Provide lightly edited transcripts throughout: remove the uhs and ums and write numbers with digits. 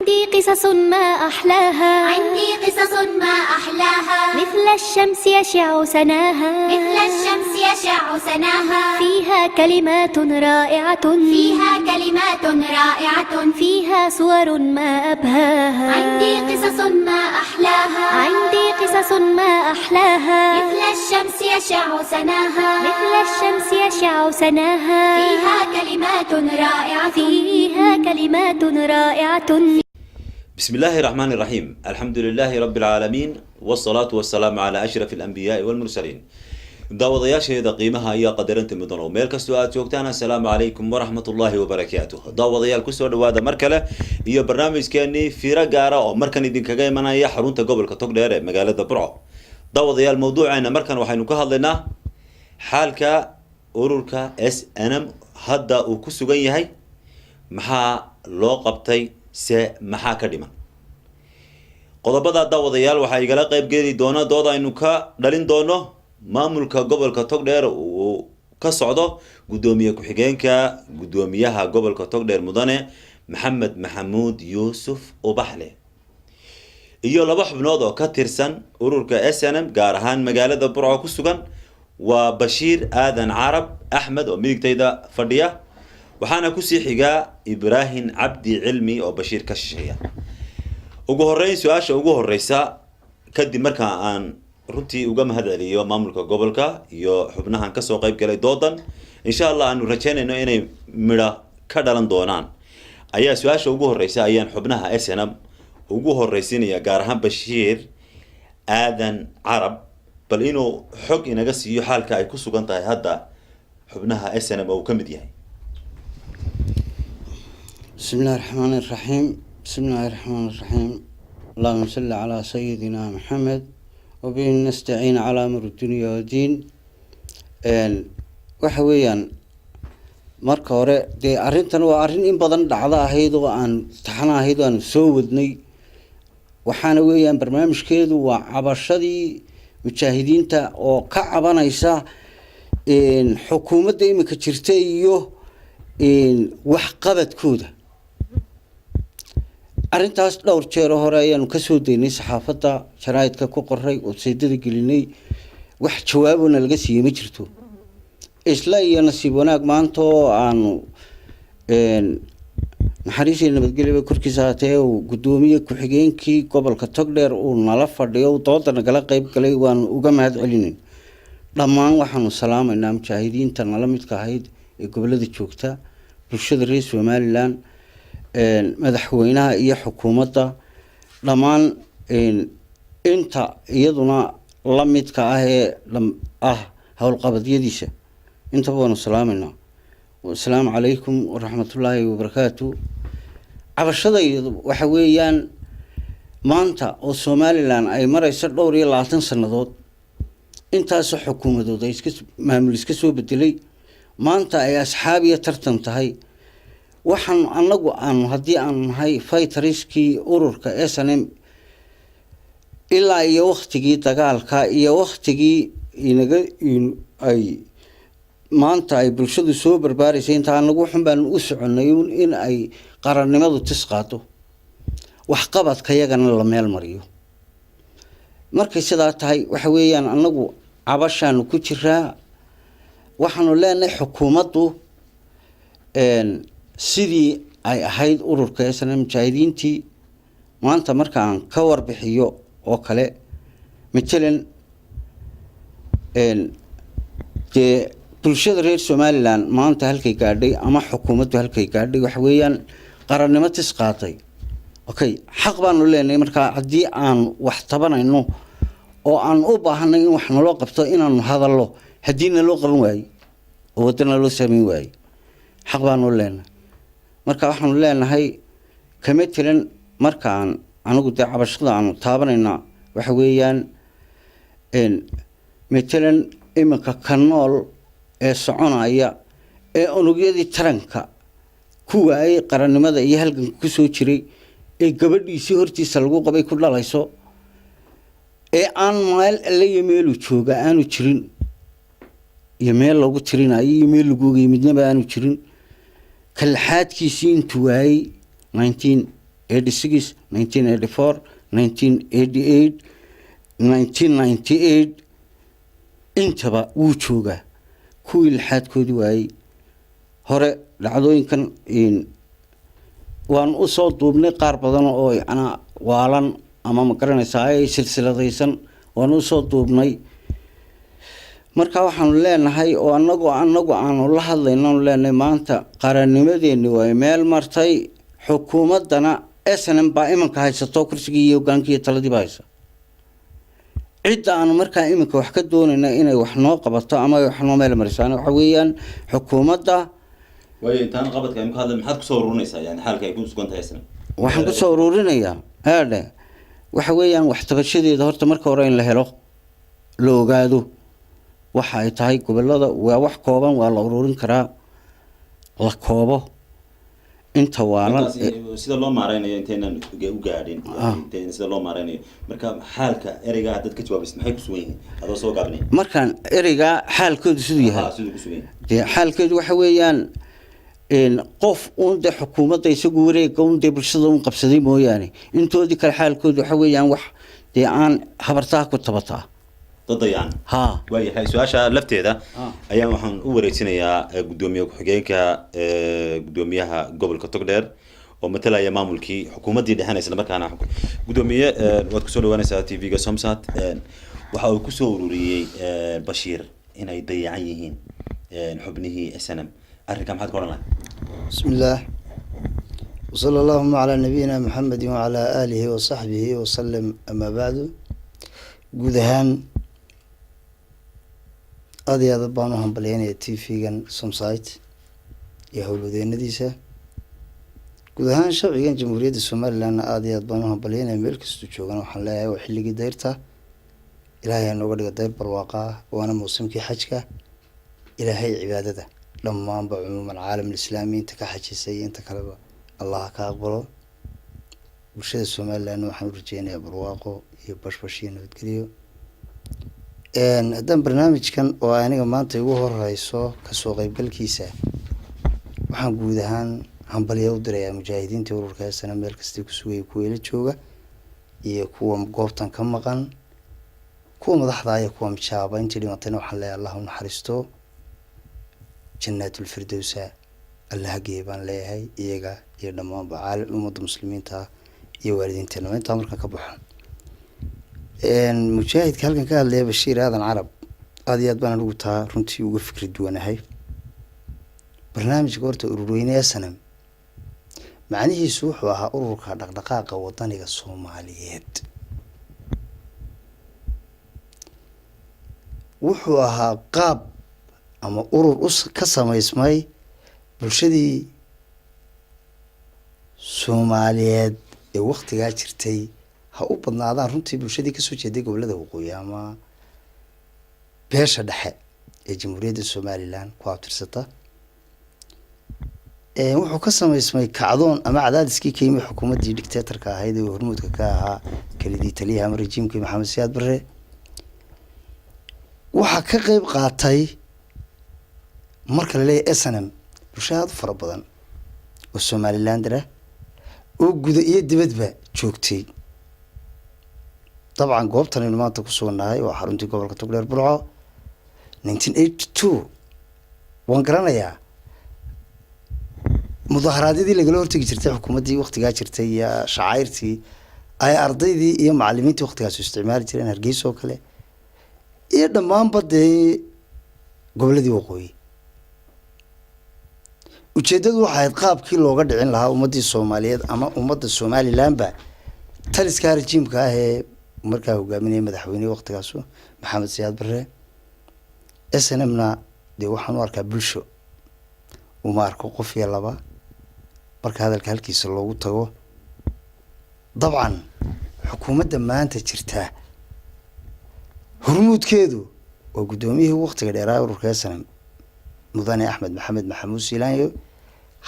عندي قصص ما أحلاها عندي قصص ما أحلاها مثل الشمس يشع سناها مثل الشمس يشع سناها فيها كلمات رائعة فيها كلمات رائعة فيها صور ما أبهاها عندي قصص ما أحلاها عندي قصص ما أحلاها مثل الشمس يشع سناها مثل الشمس يشع سناها فيها كلمات رائعة فيها كلمات رائعة. بسم الله الرحمن الرحيم. الحمد لله رب العالمين والصلاة والسلام على أشرف الأنبياء والمرسلين. daawadayaasheeda qiimaha ayaa qadarinta mudan oo meel kastoo aad joogtaan assalaamu calaykum waraxmatullaahi wabarakaatuh. daawadayaal kusoo dhawaada mar kale iyo barnaamijkeenii fiiro gaara oo markan idinkaga imanaya xarunta gobolka Togdheer ee magaalada Burco. daawadayaal mawduuceena markan waxaynu ka hadlaynaa xaalka ururka SNM hadda uu ku sugan yahay, maxaa loo qabtay se maxaa ka dhiman. qodobada daawadayaal waxaa igala qayb geli doona dood aynu ka dhalin doono maamulka gobolka Togdheer uu ka socdo gudoomiye ku-xigeenka gudoomiyaha gobolka Togdheer mudane Maxamed Maxamuud Yuusuf Ubaxle iyo laba xubnood oo ka tirsan ururka SNM gaar ahaan magaalada Burco ku sugan waa Bashiir Aadan Carab Axmed oo midigtayda fadhiya, waxaana ku sii xiga Ibrahim Cabdi Cilmi oo Bashiir ka shisheeya. ugu horeyn su'aasha ugu horeysa kadib marka aan runtii uga mahadceliyo maamulka gobolka iyo xubnahan ka soo qayb galay doodan, insha Allah aanu rajaynayno inay midho ka dhalan doonaan, ayaa su'aasha ugu horeysa ayaan xubnaha SNM ugu horeysinaya gaar ahaan Bashiir Aadan Carab bal inuu xog inaga siiyo xaalka ay ku sugan tahay hadda xubnaha SNM oo ka mid yahay. بسم الله الرحمن الرحيم بسم الله الرحمن الرحيم اللهم صل على سيدنا محمد وبه نستعين على أمر الدنيا والدين. waxa weeyaan marka hore dee arrintan waa arrin in badan dhacda ahayd oo aan taxana ahayd oo aan soo wadnay, waxaana weeyaan barnaamijkeedu waa cabashadii mujaahidiinta oo ka cabanaysa xukuumadda imika jirta iyo wax qabadkooda. arrintaas dhowr jeer hore ayaanu ka soo daynay saxaafadda jaraa'idka ku qoray oo seedada gelinay, wax jawaabona laga siiyey ma jirto. isla iyo nasiib wanaag maanta oo aanu naxariisii nabadgelyo korkiisa haatee uu gudoomiye ku-xigeenkii gobolka Togdheer uu nala fadhiyo dooda nagala qayb galay, waanu uga mahadcelinayn. dhammaan waxaanu salaamaynaa mujaahidiinta nala midka ahayd ee gobolada joogta, bulshada reer Somaliland, madaxweynaha iyo xukuumadda, dhammaan inta iyaduna la midka ah ee howlqabadyadiisa intaba waanu salaamaynaa. assalaamu calaykum waraxmatullaahi wabarakaatu. cabashadaydu waxa weeyaan maanta oo Somaliland ay marayso dhowr iyo 20 sannadood, intaasoo xukuumadood ay maamul iska soo bedelay, maanta ay asxaab iyo tartan tahay. waxaan anagu aan haddii aan nahay fighterskii ururka SNM ilaa iyo waqtigii dagaalka iyo waqtigii ay maanta ay bulshadu soo barbaaraysay, inta anagu waxun baan u soconay in ay qarannimadu tis qaato, waxqabadka yagana la meel mariyo. markay sidaa tahay waxa weeyaan anagu cabashaanu ku jiraa, waxaanu leenahay xukuumaddu sidii ay ahayd ururka SNM mujaahidiintii maanta marka aan ka warbixiyo oo kale matalan dee bulshada reer Somaliland maanta halkay gaadhay ama xukuumaddu halkay gaadhay waxa weeyaan qarannimo tis qaatay. okay, xaq baanu leenahay marka haddii aan wax tabanayno oo aan u baahanay in wax naloo qabto inaanu hadallo, haddii naloo qaban waayo oo wadana loo samayn waayo, xaq baanu leenahay. marka waxaanu leenahay kama tiran markaan anigu dee cabashada aanu taabanayna waxa weeyaan matalan iminka ka nool ee soconaya ee unugyadii taranka ku waayay qarannimada iyo halganka ku soo jiray ee gabadhiisii hortiisa lagu qabay ku dhalayso ee aan meel alle iyo meelu jooga aanu jirin iyo meel lagu tirinayo iyo meel lagu ogay midnaba aanu jirin. kalxaadkiisii intuu waayay 86 1984 1988 1998 intaba wuu joogaa kuwii lixaadkoodii waayey hore dhacdooyinkan waan usoo duubnay qaar badan oo yacnaa waalan ama ma garanaysaa ay silsiladaysan waan usoo duubnay marka waxaanu leenahay oo anagu aanu la hadlayno aanu leenahay maanta qarannimadeeni way meel martay xukuumaddana SNM baa iminka haysato kursigii iyo hogaankii iyo taladiiba haysa cidda aanu markaa iminka wax ka doonayna inay wax noo qabato ama wax noo meel marisaan waxa weeyaan xukuumadda way intaan qabadka imka hadla maxaad kusoo ururinaysaa yani xaalka ay ku sugan tahay SNM waxaan kusoo ururinayaa haadhe waxa weeyaan wax tabashadeeda horta marka hore in la helo la ogaado waxa ay tahay gobolada waa wax kooban waa la ururin karaa la koobo inta waalan sida loo maareynayo intaynan u gaadhin sida loo maareynayo marka xaalka ereyga dad ka jawaabaysid maxay ku sugan yihiin adoo soo gaabnay markaan ereyga xaalkoodu siduu yahay siduu ku sugan dee xaalkoodu waxa weeyaan qof uun dee xukuumadda isagu wareega uun dee bulshada uun qabsaday mooyaane intoodii kale xaalkoodu waxa weeyaan wax dee aan habartaha ku tabataa dadayaan ha waayahay su-aasha lafteeda ayaan waxaan u wareegsanayaa gudoomiye ku-xigeenka gudoomiyaha gobolka Togdheer oo matalaya maamulkii xukuumaddii dhexanaysa isla markaana gudoomiye waad kusoo dhawaanaysaa TV-ga Somsat waxa uu kusoo ururiyey Bashiir inay dayacan yihiin xubnihii SNM arrinka maxaad ka odhan بسم الله وصلى اللهم على نبينا محمد وعلى آله وصحبه وسلم أما بعد guud ahaan aad iyo aad baan u hambalyeynaya TV-gan Somsat iyo howlwadeennadiisa guud ahaan shacbigan jamhuuriyadda Somaliland aad iyo aad baan u hambalyeynaya meel kasta joogan waxaan leeyahay waa xilligii dayrta ilaahay nooga dhigo dayr barwaaqa waana muusimkii xajka ilaahay cibaadada dhammaanba cumuuman caalam islaami inta ka xajisay inta kaleba allah ka aqbalo bulshada Somaliland waxaan u rajeynayaa barwaaqo iyo bashbash iyo nabadgelyo haddaan barnaamijkan oo aniga maanta igu horeyso kasoo qaybgalkiisa waxaan guud ahaan hambalyo u dirayaa mujaahidiinta ururka SNM meel kasta ku sugay kuwa ila jooga iyo kuwa goobtan ka maqan kuwa madaxda iyo kuwa mijaaba intii dhimatayna waxaan leeyahay allah u naxariisto jannatul firdawsa allah geebaan leeyahay iyaga iyo dhammaanba caalam ummadda muslimiinta iyo waalidiinteena inta marka ka baxo mujaahidka halkan ka hadlaya Bashiir Aadan Carab aad iyo aad baan ugu taa runtii uga fikri duwanahay barnaamijka horta ururweynaha SNM macnihiisu wuxuu ahaa ururka dhaqdhaqaaqa wadaniga Soomaaliyeed wuxuu ahaa qaab ama urur ka samaysmay bulshadii Soomaaliyeed ee waqtigaa jirtay ha u badnaadaan runtii bulshadii kasoo jeeday gobolada waqooyi ama beesha dhexe ee jamhuuriyadda Somaliland ku abtirsata wuxuu ka samaysmay kacdoon ama cadaadiskii ka yimid xukuumaddii dictatorka ahayd ee hormuudka ka ahaa kalidii taliyaha ama rejiimkii Maxamed Siyaad Barre waxaa ka qayb qaatay marka la leeyahay SNM bulshada aad u fara badan oo Somaliland ah oo guda iyo dibadba joogtay dabcan goobtan aynu maanta ku sugnahay waa xaruntii gobolka Togdheer Burco 1982 waan garanayaa mudaharaadyadii lagala hortagi jirtay xukuumaddii waqtigaa jirtay iyo shacairtii ay ardaydii iyo macallimiintii waqtigaas isticmaali jireen Hargeysa oo kale iyo dhammaanba dee goboladii waqooyi ujeedadu waxay ahayd qaabkii looga dhicin lahaa ummaddii Soomaaliyeed ama ummadda Somalilandba taliska rejiimka ah ee markaa hogaaminayay madaxweynaha waqtigaas Maxamed Siyaad Barre SNM-na dee waxaan u arkaa bulsho uma arko qof iyo laba marka hadalka halkiisa loogu tago dabcan xukuumadda maanta jirta hormuudkeedu waa gudoomiyihii waqtiga dheeraa ururka SNM mudane Axmed Maxamed Maxamuud Siilaanyo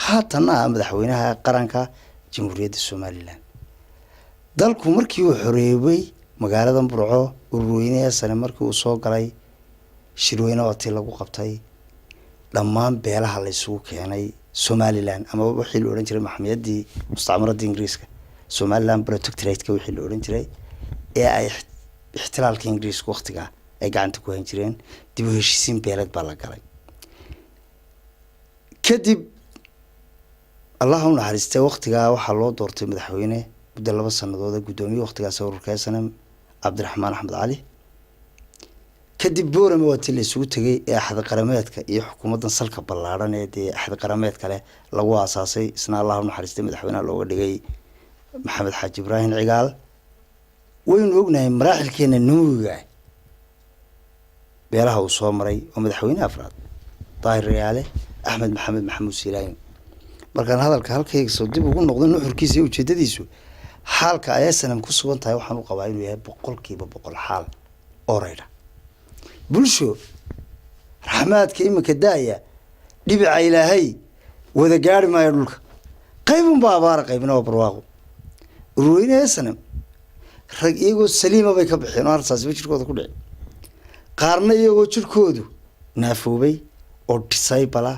haatana madaxweynaha qaranka jamhuuriyadda Somaliland dalku markii uu xoreeyay magaalada Burco ururweynaha SNM markii uu soo galay shirweyne oo lagu qabtay dhammaan beelaha la isugu keenay Somaliland ama wixii loo oran jiray maxkamiyadii mustacmaradda Ingiriiska somaliland protectorate-ka wixii la odhan jiray ee ay ixtilaalka ingiriiska waqtiga ay gacanta ku hayn jireen dib u heshiisiin beeleed baa la galay kadib allah u naxariistay waqtigaa waxaa loo doortay madaxweyne muddo 2 sannadood guddoomiye waqtigaas ururka SNM cabdiraxmaan axmed cali kadib boorama waatii la isugu tegay ee axad qarameedka iyo xukuumaddan salka ballaaran ee dee axad qarameed kale lagu aasaasay isna allah u naxariistay madaxweynaha looga dhigay maxamed xaaji ibraahim cigaal waynu ognahay maraaxilkeena numuwiga beelaha uu soo maray oo madaxweyne afraad daahir riyaale axmed maxamed maxamuud siilaayin markaan hadalka halkayga soo dib ugu noqdo nuxurkiisa iyo ujeedadiisu xaalka ay SNM ku sugan tahay waxaan u qabaa inuu yahay 100% xaal orayda bulsho raxmaadka iminka daaya dhibica ilaahay wada gaari maayo dhulka qaybun baa abaara qaybna waa barwaaqo urweyne SNM rag iyagoo saliima bay ka bixeen oo arsaas jirkooda ku dhici qaarna iyagoo jirkoodu naafoobay oo disable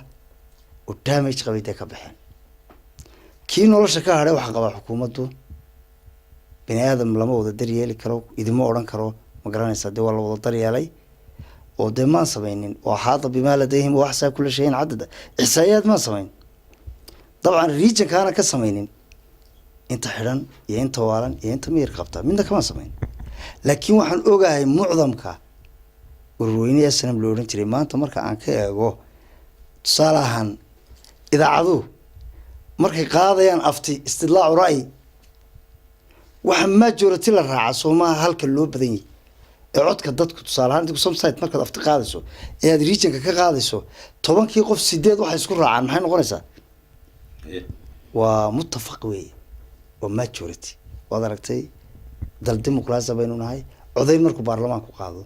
oo damage qabay ka baxeen kii nolosha ka hadhay waxa qabaa xukuumaddu bini aadam lama wada daryeeli karo idimo oran karo ma garanaysaa dee waa la wada daryeelay oo dee maan samaynin oo xaada bimaa ladayhim wax saa kula shayin cadada ihsaayaad ma samayn dabcan region kaana ka samaynin inta xiran iyo inta waalan iyo inta miir qabta midna kama samayn laakiin waxaan ogahay mucdamka urweyne SNM loo oran jiray maanta marka aan ka eego tusaalahan idaacadu markay qaadayaan afti istidlaac ra'yi waxa majority la raaca Soomaha halka loo badan yahay ee codka dadku tusaalahan inta some site markaad afti qaadayso ee aad regionka ka qaadayso 10kii qof 8 waxa isku raacaan maxay noqonaysaa waa muttafaq weey waa majority wada aragtay dal dimuqraasi baynu nahay oday markuu baarlamaanku qaado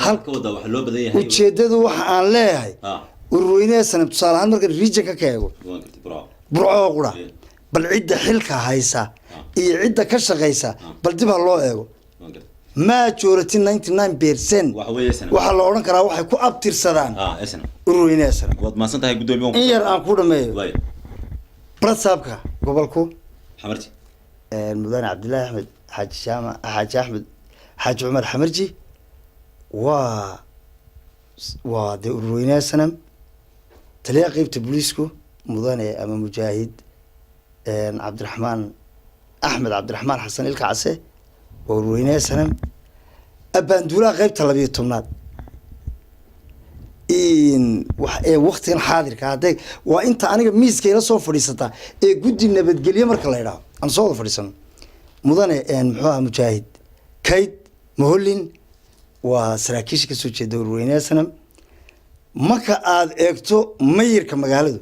halka wada wax loo badan yahay ujeedadu waxa aan leeyahay urweyne SNM tusaalahan marka regionka ka eego burco qura bal cidda xilka haysa iyo cidda ka shaqeysa bal dib loo eego majority 99% waxa la oran karaa waxay ku abtirsadaan urweyne SNM wad ma santahay gudoomiye in yar aan ku dhameeyo برصابك قبلكو حمرتي المدن عبد الله أحمد حاج شامة حاج أحمد حاج عمر حمرجي دي روينا سنم تلاقي قيبت بوليسكو مدن أما مجاهد عبد الرحمن أحمد عبد الرحمن حسن الكعسة وروينا سنم أباندولا قيبت لبيه التمنات in waqtigan xaadirka haday waa inta aniga miiskeena soo fadhiisata ee guddi nabadgelyo marka la yiraahdo aan soo fadhiisano mudane muxuu mujaahid kayd moholin waa saraakiisha ka soo jeeda urweyne SNM marka aad eegto mayrka magaaladu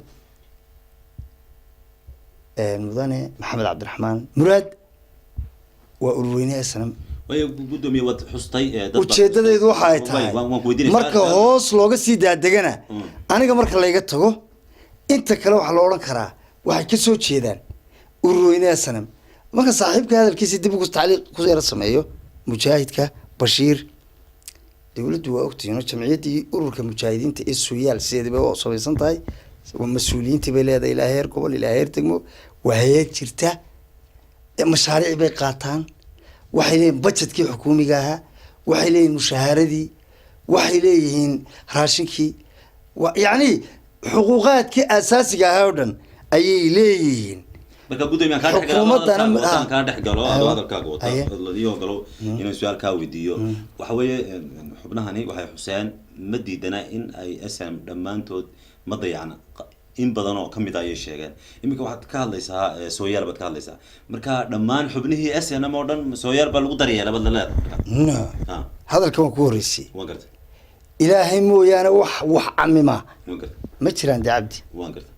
mudane maxamed cabdiraxmaan muraad waa urweyne SNM way gudoomiye wad xustay ujeedadeedu waxa ay tahay marka hoos looga sii daadegana aniga marka la iga tago inta kale waxa la oran karaa waxay ka soo jeedaan urweyne SNM marka saaxiibka hadalkiisa dib ugu tacliiq ku yara sameeyo mujaahidka bashiir dawladdu waa ogtiino jamciyadii ururka mujaahidiinta ee Soomaaliya sideedaba oo samaysan tahay mas'uuliyiintii bay leedahay ilaa heer gobol ilaa heer degmo waxay jirta mashaariic bay qaataan waxay leeyihiin budgetkii xukuumiga ahaa waxay leeyihiin mushahaaradii waxay leeyihiin raashinkii yani xuquuqaadkii asaasiga ahaa oo dhan ayay leeyihiin marka gudoomiye ka dhaxgalo hadalkaaga wata iyo galo inuu su'aal ka weydiiyo waxa weeye xubnahani waxay xuseen ma diidana in ay SNM dhamaantood ma dayacna in badan oo kamid ay sheegeen imika waxaad ka hadlaysaa Sooyaal baad ka hadlaysaa marka dhamaan xubnihii SNM oo dhan Sooyaal baa lagu daryeelay bad la leedahay hadalkan ku horeysay waan gartay ilaahay mooyaane wax amima waan gartay ma jiraan cabdi waan gartay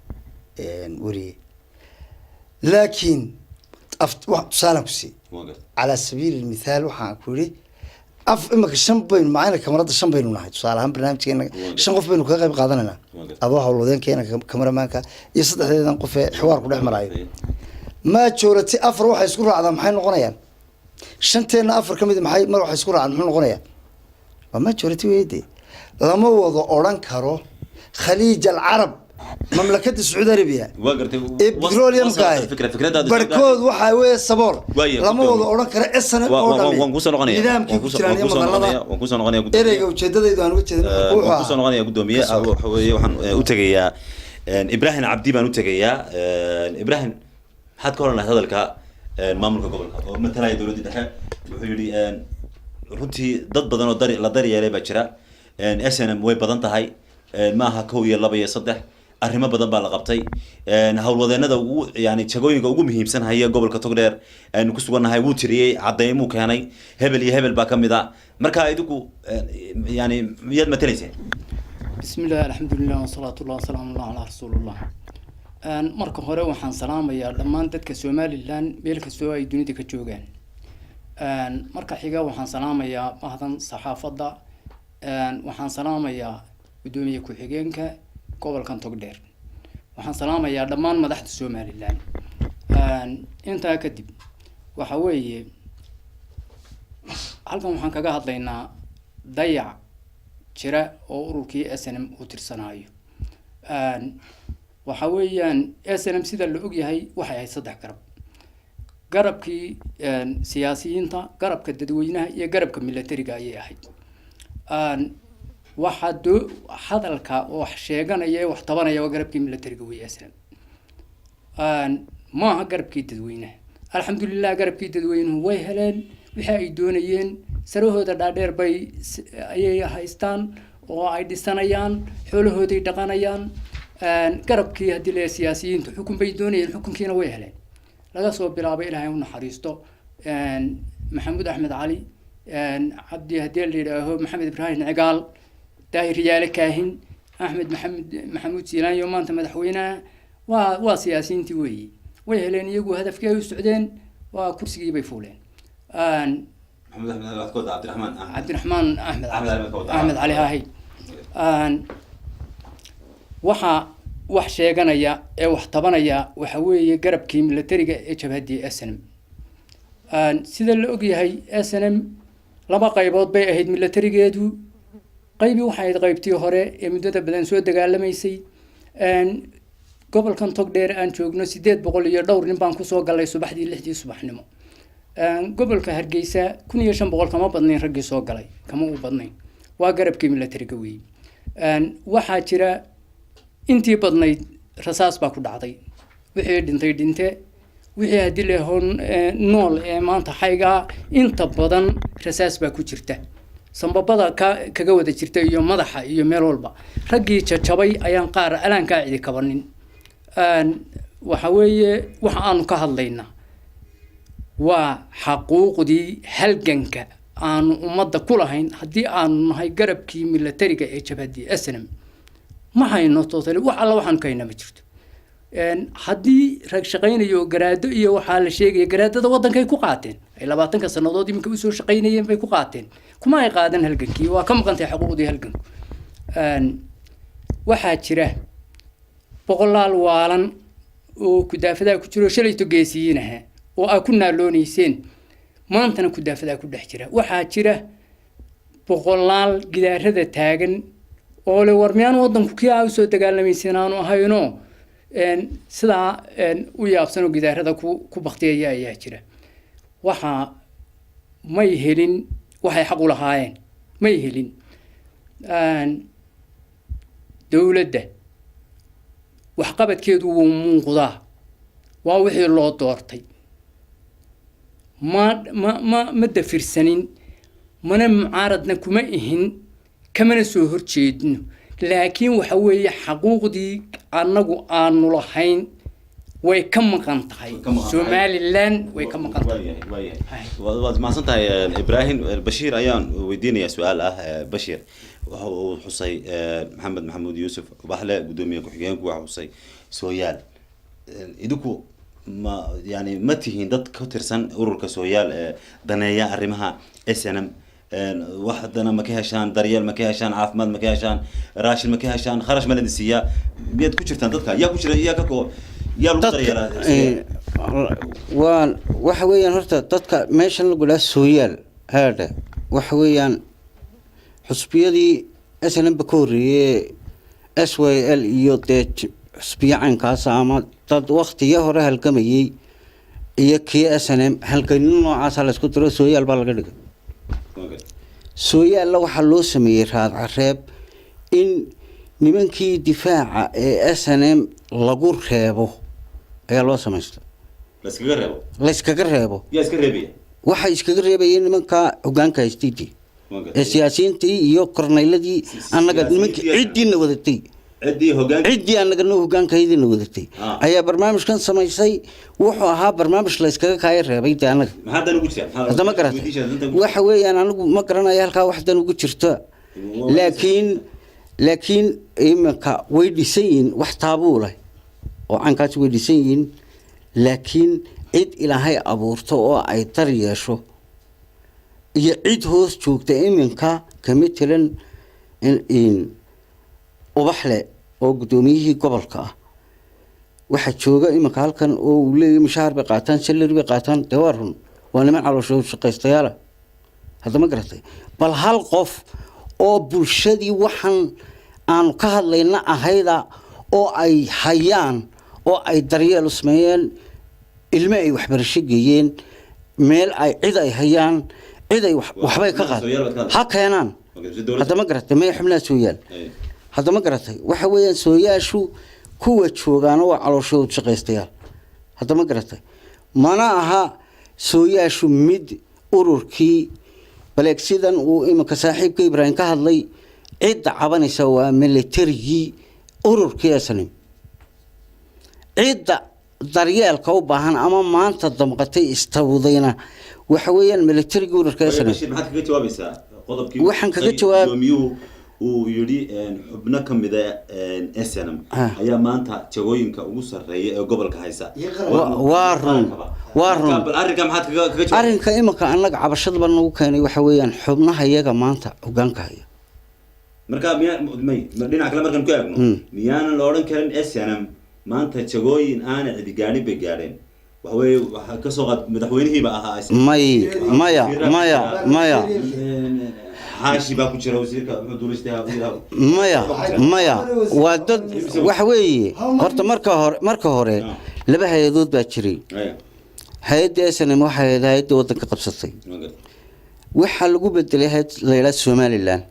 wari laakiin wax saalan ku si waan gartay على سبيل المثال waxaan ku yiri imaka 5 bayn macna kamarada 5 baynu nahay tusaalahan barnaamijkeena 5 qof baynu ka qayb qaadanayna adoo hawlwadeenkeena kamaramaanka iyo saddexdeedan qof ee xiwaar ku dhex marayo majority afar waxa isku raacdaa maxay noqonayaan shanteena afar kamid maxay mar waxa isku raacdaa maxay noqonayaan waa majority weeyde lama wado oran karo khaliij al arab مملكة السعودية العربية وقرتي بتروليوم كاي بركود waxa weeye sabool lama wada oran karo SN oo dhan waan ku soo noqonaya nidaamkii ku jiraan madalada waan ku soo noqonaya gudoomiye ereyga ujeedadaydu aan uga jeedin waan ku soo noqonaya gudoomiye waxa weeye waxaan u tagayaa Ibrahim Abdi baan u tagayaa Ibrahim had ka horna hadalka maamulka gobolka oo matalaya dawladda dhexe wuxuu yiri runtii dad badan oo la daryeelay baa jira SNM way badan tahay maaha 1 iyo 2 iyo 3 arrimo badan baa la qabtay hawlwadeenada ugu yani jagooyinka ugu muhiimsan haya gobolka Togdheer aynu ku suganahay wuu tiriyay cadeymo keenay hebel iyo hebel baa kamid ah marka idigu yani miyad matalaysay bismillaah alxamdulillaah wasalaatu wasalaamu ala rasuulillah marka hore waxaan salaamayaa dhammaan dadka Soomaaliland meel kastoo ay dunida ka joogaan marka xiga waxaan salaamayaa bahdan saxaafadda waxaan salaamayaa gudoomiye ku-xigeenka gobolkan Togdheer waxaan salaamayaa dhammaan madaxda Soomaaliland inta kadib waxa weeye halkan waxaan kaga hadlaynaa dayac jira oo ururkii SNM uu tirsanaayo waxa weeyaan SNM sida la og yahay waxay ahayd 3 garabkii siyaasiyiinta garabka dadweynaha iyo garabka militariga ayay ahayd waxa hadalka wax sheeganaya wax tabanaya waa garabkii militariga way SNM ma aha garabkii dadweynaha alxamdulillah garabkii dadweynuhu way heleen wixii ay doonayeen sarahooda dhaadheer bay ayay haystaan oo ay dhisanayaan xoolahooday dhaqanayaan garabkii hadii la siyaasiyiintu xukun bay doonayeen xukunkiina way heleen laga soo bilaabay ilaahay uu naxariisto maxamuud axmed cali cabdi hadii la yiraahdo maxamed ibraahim cigaal daahir yaale kaahin axmed maxamuud siilaan iyo maanta madaxweynaha waa siyaasiyiintii way heleen iyagu hadafkii ay u socdeen waa kursigii bay fuuleen محمد أحمد الكوتا عبد الرحمن أحمد علي هاي waxa wax sheeganaya ee wax tabanaya waxa weeye garabkii militariga ee jabhadii SNM sida la og yahay SNM laba qaybood bay ahayd militarigeedu qaybi waxay ahayd qaybtii hore ee muddada badan soo dagaalamaysay gobolkan Togdheer aan joogno 800 iyo dhowr nin baan ku soo galay subaxdii 6 subaxnimo gobolka Hargeysa 1500 kama badnayn ragii soo galay kama u badnayn waa garabkii militariga weey waxa jira intii badnayd rasaas baa ku dhacday wixii dhintay wixii hadii la hoon nool ee maanta xayga inta badan rasaas baa ku jirta sanbabada kaga wada jirta iyo madaxa iyo meel walba ragii jajabay ayaan qaar alaan ka cidi kabanin waxa weeye waxa aanu ka hadlaynaa waa xaquuqdii halganka aanu ummadda ku lahayn hadii aanu nahay garabkii militariga ee jabhadii SNM ma hayno toosale wax alla waxaan kayna ma jirto hadii rag shaqeynayo garaado iyo waxa la sheegay garaadada wadankay ku qaateen ay 20 sanadood iminka u soo shaqeynayeen bay ku qaateen kuma ay qaadan halgankii waa ka maqantay xuquuqdii halganku waxa jira boqolaal waalan oo ku daafada ku jiro shalayto geesiinaha oo ay ku naaloonayeen maantana ku daafada ku dhex jira waxa jira boqolaal gidaarada taagan oo le warmiyaan wadanku kii ay soo dagaalamayeen aanu ahayno sida u yaabsan oo gidaarada ku baqtiyay ayaa jira waxa may helin waxay xaq u lahaayeen may helin dawladda wax qabadkeedu wuu muuqdaa waa wixii loo doortay ma dafirsanin mana mucaaradna kuma ihin kamana soo horjeedno laakiin waxa weeye xaquuqdii anagu aanu lahayn way ka maqan tahay Somaliland way ka maqan tahay waad maasantahay Ibrahim Bashir ayaan weydiinayaa su'aal ah Bashir waxa uu xusay Maxamed Maxamuud Yuusuf waxle gudoomiye ku-xigeenku waxa xusay Sooyaal idinku ma yani ma tihiin dad ka tirsan ururka Sooyaal daneeya arrimaha SNM waxdana ma ka heshaan daryeel ma ka heshaan caafimaad ma ka heshaan raashin ma ka heshaan kharash ma la siiyaa miyad ku jirtaan dadka yaa ku jira yaa ka koo yaa lagu daryeelaa waan waxa weeyaan horta dadka meeshan lagu la Sooyaal hada waxa weeyaan xusbiyadii SNM ba kooriye SYL iyo xusbiya caynkaasa ama dad waktiyo hore halgamayey iyo kii SNM halganino noocaasa la isku diro sooyaal baa laga dhigay sooyaalla waxaa loo sameeyey raad careeb in nimankii difaaca ee SNM lagu reebo ayaa loo samaystay la iskaga reebo waxay iskaga reebayeen nimanka hoggaanka haystay ee siyaasiyiintii iyo korneyladii annaga nimankii ciidiina wadatay ciddii annagana hoggaankaydina wadatay ayaa barnaamijkan samaysay wuxuu ahaa barnaamij la iskaga kaaya reebay dee annaga hadda ma garatay waxa weeyaan anigu ma garanayo halkaa waxdan ugu jirta laakiin iminka way dhisan yihiin wax taabuu leh oo caynkaasi way dhisan yihiin laakiin cid ilaahay abuurto oo ay dar yeesho iyo cid hoos joogta iminka kama tiran in ubaxle oo gudoomiyihii gobolka ah waxa jooga iminka halkan oo uu leeyahay mushaar bay qaataan salary bay qaataan dawarun waa niman caloosho shaqaystayaal hadda ma garatay bal hal qof oo bulshadii waxaan aan ka hadlayna ahayda oo ay hayaan oo ay daryeel u sameeyeen ilmo ay waxbarasho geeyeen meel ay cid ay hayaan cid ay waxbay ka qaad ha keenaan hadda ma garatay may xubnaha sooyaal hadda ma garatay waxa weeyaan sooyaashu kuwa joogaan waa calooshooda shaqaystayaal hadda ma garatay mana aha sooyaashu mid ururkii baleeg sidan uu iminka saaxiibka Ibrahim ka hadlay cidda cabanaysa waa militarigii ururkii SNM cidda daryeelka u baahan ama maanta damqatay istawdayna waxa weeyaan militarigii ururka SNM maxaad kaga jawaabaysaa qodobkii waxaan kaga jawaab uu yiri xubno kamid ah SNM ayaa maanta jagooyinka ugu sareeya ee gobolka haysa waa run arrinka maxaad kaga jawaab arrinka iminka annaga cabashada baan ugu keenay waxa weeyaan xubnaha iyaga maanta hoggaanka haya marka dhinaca kale markaan ku eegno miyaanan la odhan karin SNM maanta jagooyin aanay cidi gaadhin bay gaadheen waxa weeye waxa ka soo qaad madaxweynihiiba ahaa maya حاشي باكو جرا وزيرك مدورستها maya waa dad waxa weeye horta marka hore laba hay'adood baa jiray hay'adda SNM waxa hay'adda wadanka qabsatay waxa lagu bedelay hay'adda Somaliland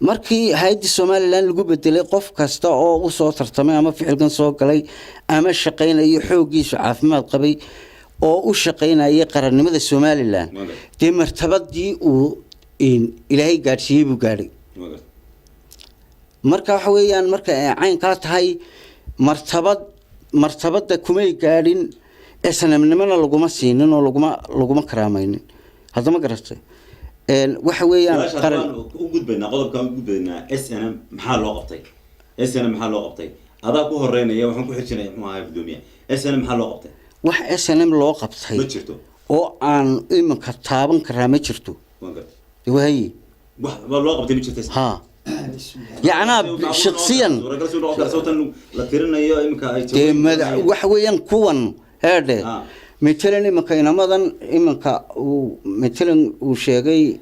markii hay'adda Somaliland lagu bedelay qof kasta oo u soo tartamay ama ficilkan soo galay ama shaqeynay xoogiisa caafimaad qabay oo u shaqeynay qarannimada Somaliland tii martabadii uu in ilaahay gaarsiiyay buu gaaray marka waxa weeyaan marka ay cayn ka tahay martabada kumay gaadhin SNM-nimana laguma siinin oo laguma karaamaynin hadda ma garatay waxa weeyaan qaran u gudbayna qodobkan u gudbayna SNM maxaa loo qabtay adaa ku horeynaya waxaan ku xirjinay maxaa gudoomiye SNM maxaa loo qabtay wax SNM loo qabtay ma jirto oo aan iminka taaban karaa ma jirto وهي والله قبل تمشي تسمع ها يعني شخصيا وحويا كون هذا مثلا إمك إن مدن إمك مثلا وشيء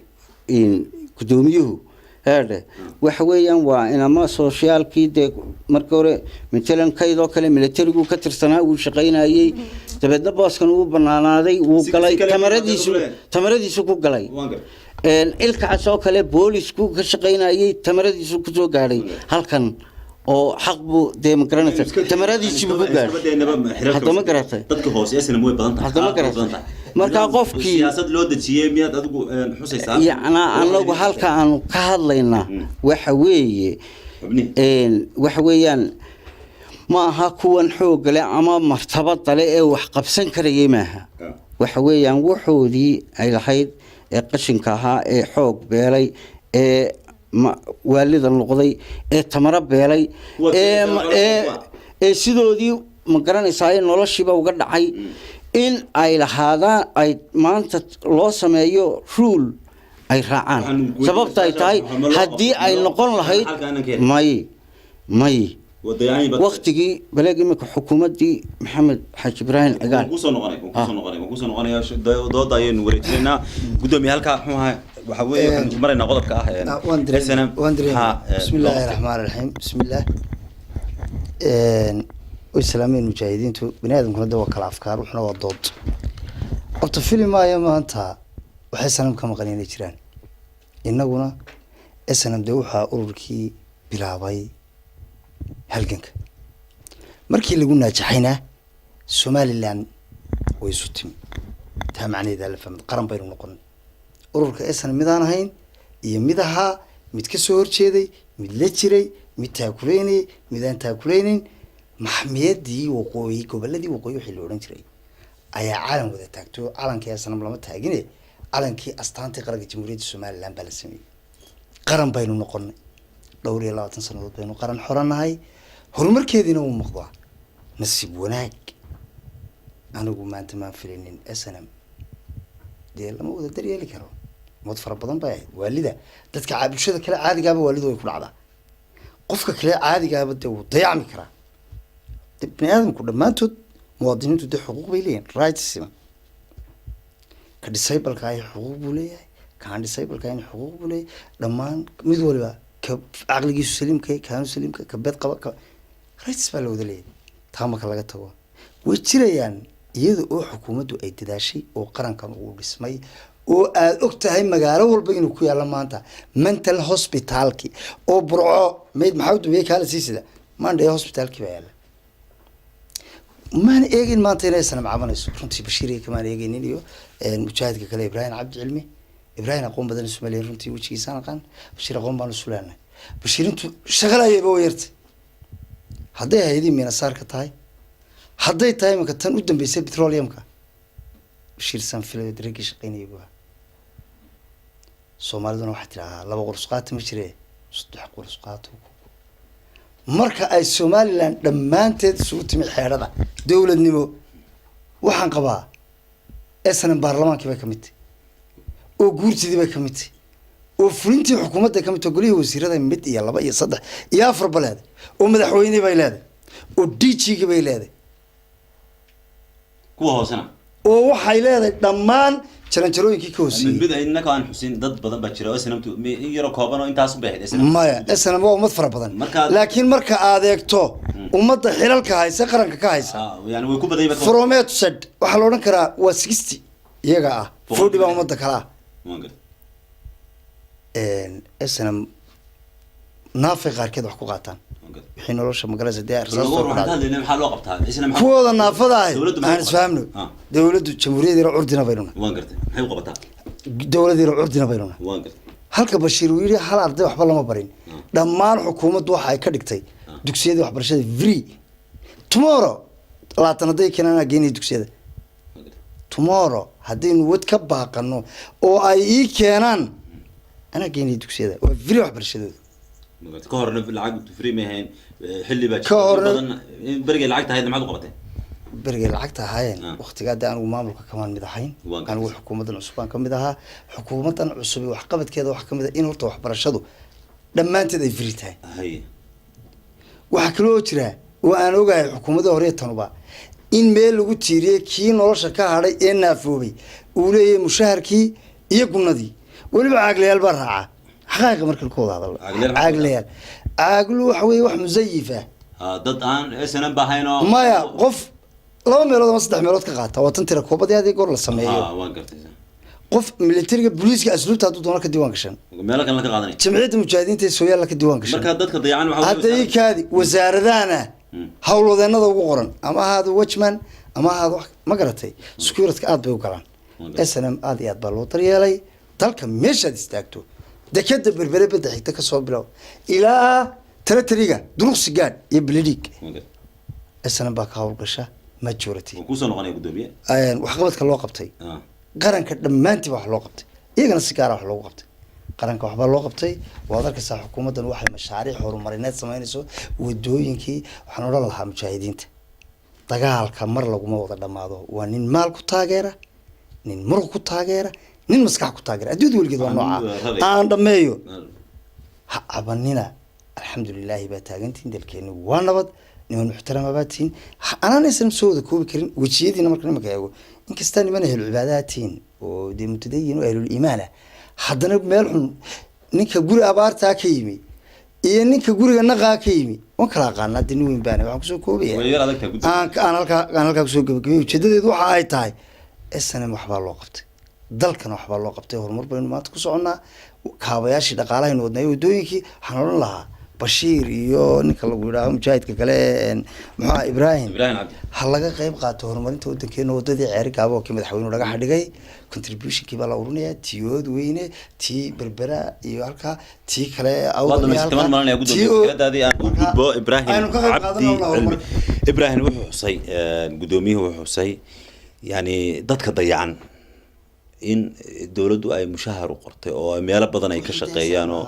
إن قدوميه هذا وحويا وإن ما سوشيال كيد مركورة مثلا كيدو كلام ملتري وكتر سنة وشقينا أي تبدأ باس كانوا بنانا ذي وقلاي تمرديسو كقلاي ilka casoo kale boolisku ka shaqeynayay tamaradiisu ku soo gaaray halkan oo xaq buu deemokranata tamaradiisu ku gaaray hadda ma garatay dadka hoose SNM way badan tahay hadda ma garatay marka qofkii siyaasad loo dajiyay miyaad adigu xusaysaa yaana anagu halka aan ka hadlayna waxa weeyaan ma aha kuwan xoog leh ama martabad leh ee wax qabsan karayay maaha waxa weeyaan wuxoodii ay lahayd ee qashinka ahaa ee xoog beelay ee waalida noqday ee tamara beelay ee sidoodii ma garanaysaa noloshiiba uga dhacay in ay lahaadaan ay maanta loo sameeyo rule ay raacaan sababta ay tahay haddii ay noqon lahayd may waqtigii baleeg imika xukuumadii maxamed xaaji ibraahim cigaal kusoo noqonay dooda ayaynu wareejinaynaa gudoomiye halkaa muxuu ahaa waxa weeye waxaan maraynaa qodobka ah بسم الله الرحمن الرحيم بسم الله islaameen mujaahidiintu bani aadamkuna de waa kala afkaar wuxuna waa dood horta filimaya maanta waxay sanam ka maqan inay jiraan innaguna sanam de waxaa ururkii bilaabay halganka markii lagu naajaxayna Somaliland way isu timi taa macnaheeda la fahmay qaran baynu noqon ururka sanam midaan ahayn iyo midaha mid ka soo horjeeday mid la jiray mid taakuleynay mid aan taakuleynin maxmiyadii waqooyi goboladii waqooyi wixii la oran jiray ayaa caalam wada taagto calankii sanam lama taagine calankii astaantii qaranka jamhuuriyadda Somaliland baa la sameeyay qaran baynu noqonnay dhowr iyo 20 sanadood baynu qaran xoranahay horumarkeedina uu muuqdaa nasiib wanaag anigu maanta ma filinin SNM dee lama wada daryeeli karo mud fara badan baa waalida dadka bulshada kale caadiga ah waalidu way ku dhacdaa qofka kale caadiga ah bad uu dayacmi karaa bani aadamku dhamaantood muwaadiniintu de xuquuq bay leeyihiin rights ka disable-ka ay xuquuq buu leeyahay kaan disable-ka ay xuquuq buu leeyahay dhammaan mid waliba ka aqligiisu saliimka kaanu saliimka ka bad qaba ka rights baa la wada leeyahay taamaka laga tago way jirayaan iyada oo xukuumaddu ay dadaashay oo qarankan uu dhismay oo aad ogtahay magaalo walba inuu ku yaala maanta mental hospitalki oo burco meed maxamed way kala siisida Monday hospitalki baa yaala maan eegin maanta inay sanam cabanayso runtii Bashiir kamaan eegin iyo mujaahidka kale Ibrahim Cabdi Cilmi Ibrahim aqoon badan Soomaaliyeed runtii wajigiisa aqaan Bashiir aqoon baan u sulaanay Bashiir intu shaqalayba oo yartay haday hay'adii meena saarka tahay haday tahay marka tan u dambeysay petroleumka Bashiir san filay dareenkii shaqeynayay Soomaaliduna waxa tiraa laba qors qaat ma jiree saddex qors qaato marka ay Somaliland dhamaanteed soo timi xeerada dawladnimo waxaan qabaa SNM baarlamaankii bay kamid oo guurtidii bay kamid oo fulintii xukuumadda kamid oo goliyaha wasiirada mid iyo 2 iyo 3 iyo 4 baleed oo madaxweyne bay leedahay oo DG bay leedahay kuwa hoosana oo waxay leedahay dhammaan jaranjarooyinkii ka hoosiyay mid aynaka aan xusin dad badan baa jira oo SNMtu yaro kooban oo intaas u baaxid maya SNM waa ummad fara badan laakiin marka aad eegto ummadda xilalka haysa qaranka ka haysa yani way ku badayba Fromet said waxa la oran karaa waa 60 iyaga ah 40 baa ummadda kala SNM naafi qaarkeed wax ku qaataan wixii nolosha magaraysa dee arsaas oo maxaa loo qabtaa SNM kuwada naafada ah aan isfahamno dawladdu jamhuuriyadda urdina bayruna waan gartay maxay u qabataa dawladda urdina bayruna waan gartay halka Bashiir uu yiri hal arday waxba lama barin dhammaan xukuumaddu waxa ay ka dhigtay dugsiyada waxbarashada free tomorrow laatanaday keenana geeni dugsiyada tomorrow hadaynu wad ka baaqano oo ay ii keenaan ana geeni dugsiyada waa free waxbarashada ka horna lacag free ma ahayn xilli baa badan bariga lacagta hayna maxaad u qabatay bariga lacagta hayeen waqtiga aanu maamulka kamaan mid ahayn aan wax xukuumadan cusub aan kamid ahaa xukuumadan cusub wax qabadkeeda wax kamid ah in horta waxbarashadu dhamaanteed ay free tahay waxa kale oo jira oo aan ogahay xukuumadda hore tanuba in meel lagu tiiriyay kii nolosha ka hadhay ee naafoobay uu leeyahay mushaharkii iyo gunnadii waliba caaglayaal baa raaca حقائق مركل كوض هذا عاقليال عاقلوا حوي واحد مزيفة ضد آن SNM بهاينو ما يا قف لو ميلود ما صدق ميلود كقاطع وتنترك كوبا هذه يقول السمية وان قرت قف ملتري بوليس كأسلوب تادو دونك الديوان كشان مالك أنا كقاضني جمعية المجاهدين تسوي لك الديوان كشان مركز ضد ضيعان هذا هذه وزارة ذانا حولوا ذا نضو قرن أما هذا واتشمان أما هذا ما قرتي سكيورتي قاعد بيوكلان SNM هذه أتبلو طريالي تلك مش هتستاكتو دكتور بربرة بدأ حتى كسب بلاو إلى ثلاث طريقة دروس سجاد يبلديك السنة بكاول قشة ماجورتي وكوسن غني بدوبية وحقبت كالوقبتي قرن كدما أنت وحلوقبتي يجنا السكارة وحلوقبتي قرن كوحبا لوقبتي وهذا كسا حكومة واحد مشاريع حرمارينات سماينسو ودوينكي وحنور الله مشاهدين دجال كمر لو ما وضع دماغه ونين مال كتاجرة نين مر كتاجرة nin maskax ku taageera adduud waligeed waa nooca aan dhameeyo abanina alxamdulillaah baa taagantiin dalkeena waa nabad niman muxtarama baa tiin anaan islam soo wada koobi karin wajiyadiina marka nimanka eego inkasta niman ahlu cibaadaatiin oo de mutadayin oo ahlu iimaan haddana meel xun ninka guri abaarta ka yimi iyo ninka guriga naqaa ka yimi waan kala aqaanaa dee nin weyn baana waxaan kusoo koobaya Way adag tahay gudoomiye. aan halkaa kusoo gabagabay ujeedadeedu waxa ay tahay snm waxbaa loo qabtay dalkana waxbaa loo qabtay horumar baynu maanta ku soconnaa kaabayaashii dhaqaalahaynu wadnay waddooyinkii waxaan odhan lahaa bashiir iyo ninka lagu yidhaaho mujaahidka kale muxuu ibraahim Cabdi. ha laga qayb qaato horumarinta waddankeena waddadii ceeri gaabo oo kii madaxweynuhu dhagaxa dhigay contributionkii baa la urinayaa tii ood weyne tii berbera iyo halkaa tii kale Waad dhameysatay man maranaya gudoomiye fikradaadii aan u gudbo Ibraahim aynu ka qayb Cabdi qaadanaa Cilmi. Ibraahim wuxuu xusay gudoomiyuhu wuxuu xusay yani dadka dayacan in dawladdu ay mushahar u qortay oo meelo badan ay ka shaqeeyaan oo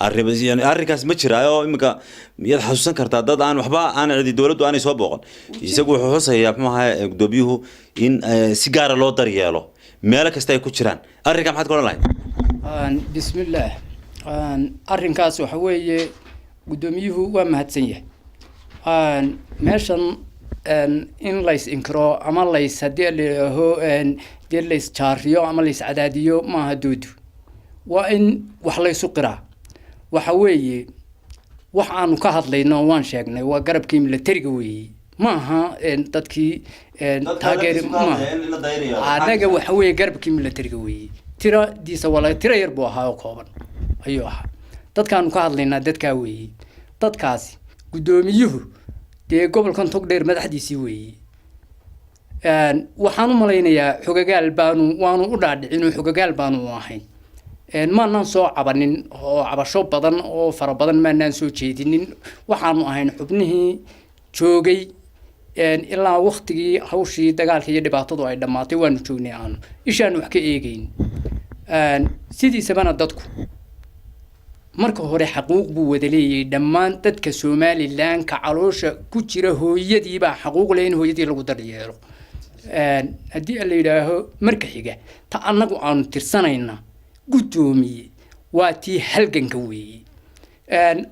arrinkaas ma jiraayo iminka miyaad xasuusan kartaa dad aan waxba aan cidi dawladdu aanay soo booqan isagu wuxuu xusayaa muxuu ahaa gudoomiyuhu in si gaara loo daryeelo meelo kasta ay ku jiraan arrinka maxaad ka odhan lahayd bismillaah arrinkaas waxa weeye gudoomiyuhu waa mahadsan yahay meeshan in lays inkiro ama lays haddii la yidhaaho dee lays jaariyo ama lays cadaadiyo maaha doodu waa in wax laysu qiraa waxa weeye wax aanu ka hadlayno waan sheegnay waa garabkii militariga weeye maaha dadkii taageeri maaha anaga waxa weeye garabkii militariga weeye tiradiisa wala tira yar buu ahaa oo kooban ayuu ahaa dadkaanu ka hadlaynaa dadkaa weeye dadkaasi gudoomiyuhu dee gobolkan togdheer madaxdiisii weeye waxaan u malaynayaa xogagaal waanu u dhaadhicin oo xogagaal baanu u ahayn maanaan soo cabanin oo cabasho badan oo fara badan maanaan soo jeedinin waxaanu ahayn xubnihii joogay ilaa waktigii hawshii dagaalka iyo dhibaatadu ay dhammaatay waanu joognay aanu ishaanu wax ka eegayn sidiisabana dadku marka hore xaquuq buu wada leeyahay dhammaan dadka Somaliland ka caloosha ku jira hooyadii baa xaquuq leh in hooyadii lagu daryeelo haddii la yidhaaho marka xiga ta annagu aanu tirsanayna gudoomiye waa tii halganka weeye